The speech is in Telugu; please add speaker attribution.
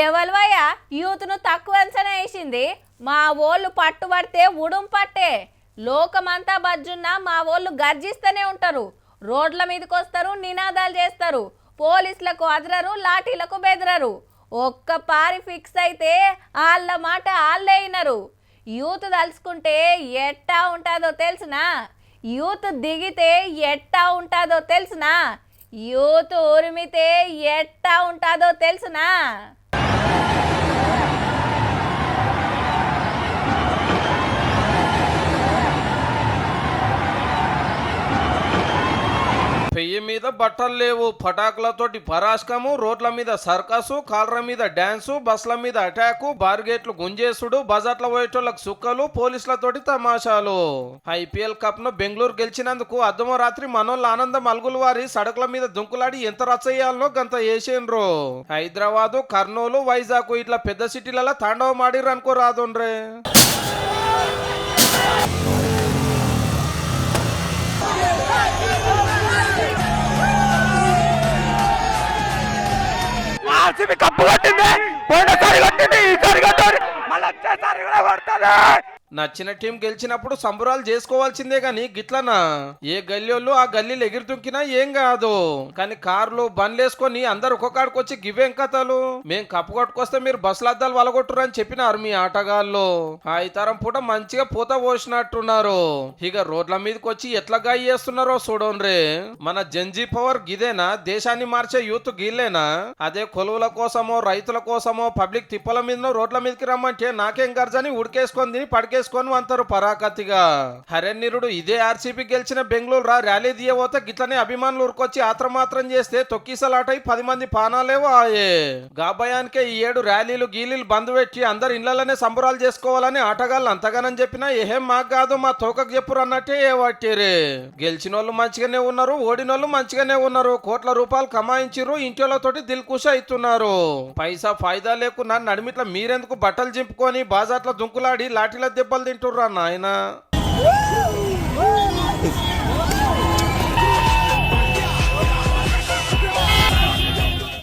Speaker 1: ఎవల్వయ్య యూత్ను తక్కువ అంచనా వేసింది. మా ఓళ్ళు పట్టుబడితే ఉడుం పట్టే. లోకమంతా బజ్జున్నా మా ఓళ్ళు గర్జిస్తూనే ఉంటారు. రోడ్ల మీదకి వస్తారు, నినాదాలు చేస్తారు. పోలీసులకు అదరరు, లాఠీలకు బెదరరు. ఒక్క పారి ఫిక్స్ అయితే వాళ్ళ మాట వాళ్ళే వినరు. యూత్ తలుచుకుంటే ఎట్టా ఉంటుందో తెలుసునా? యూత్ దిగితే ఎట్టా ఉంటుందో తెలుసునా? యూత్ ఉరిమితే ఎట్టా ఉంటుందో తెలుసునా?
Speaker 2: పెయ్యి మీద బట్టలు లేవు, పటాకులతోటి పరాస్కము, రోడ్ల మీద సర్కసు, కాలర మీద డాన్సు, బస్ల మీద అటాకు, బార్గేట్లు గుంజేసుడు, బజార్ల పోయేటోళ్ళకు సుక్కలు, పోలీసులతోటి తమాషాలు. ఐపీఎల్ కప్ ను బెంగళూరు గెలిచినందుకు అర్ధమో రాత్రి మనోళ్ళ ఆనందం అలుగులు వారి సడకుల మీద దుంకులాడి ఎంత రచ్చయ్యాలనో గంత వేసేన్రు. హైదరాబాదు, కర్నూలు, వైజాగ్ ఇట్లా పెద్ద సిటీలలో తాండవం ఆడిర్రు అనుకో రాదుండ్రే.
Speaker 3: కప్పు కట్టింది, పోయినసారి కట్టింది, ఈసారి కట్టారు, మళ్ళీ వచ్చేసారి కూడా కొడుతుంది.
Speaker 2: నచ్చిన టీం గెలిచినప్పుడు సంబరాలు చేసుకోవాల్సిందే గాని గిట్లనా? ఏ గల్లీళ్ళు ఆ గల్లీలు ఎగిరి దుంకినా ఏం కాదు, కానీ కార్లు బండ్లేసుకొని అందరు ఒక్కొక్కడికి వచ్చి గివేం కథలు. మేం కప్పు కొట్టుకొస్తే మీరు బస్సుల అద్దాలు వలగొట్టురు అని చెప్పినారు మీ ఆటగాళ్ళు. ఆయితరం పూట మంచిగా పూత పోసినట్టున్నారు. ఇక రోడ్ల మీదకి వచ్చి ఎట్లా గాయ చేస్తున్నారో చూడండి. మన జంజీ పవర్ గిదేనా? దేశాన్ని మార్చే యూత్ గిల్లేనా? అదే కొలువుల కోసమో రైతుల కోసమో పబ్లిక్ తిప్పల మీద రోడ్ల మీదకి రమ్మంటే నాకేం గర్జని ఉడికేసుకొని పడికే అంటారు పరాకతిగా. హరెన్నిరుడు ఇదే ఆర్సీబీ గెలిచిన బెంగళూరు ర్యాలీ దియబోతే గిట్లనే అభిమానులు ఉరుకొచ్చి ఆత్రమాత్రం చేస్తే తొక్కిసలాటై 10 మంది పానాలేవో ఆయే. గాబయానికే ఈ 7 ర్యాలీలు గీలీలు బంద్ పెట్టి అందరు ఇళ్లలోనే సంబరాలు చేసుకోవాలని ఆటగాళ్ళు అంతగానని చెప్పినా ఏం మాకు కాదు మా తోకకు చెప్పురు అన్నట్టే ఏవట్టిరే. గెలిచిన వాళ్ళు మంచిగానే ఉన్నారు, ఓడినోళ్ళు మంచిగానే ఉన్నారు. కోట్ల రూపాయలు కమాయించిరు, ఇంటితోటి దిల్కుష అవుతున్నారు. పైసా ఫాయిదా లేకున్నా నడిమిట్ల మీరెందుకు బట్టలు చింపుకొని బాజాట్ల దుంకులాడి లాఠీల దెబ్బలు తింటుర్రా నాయనా.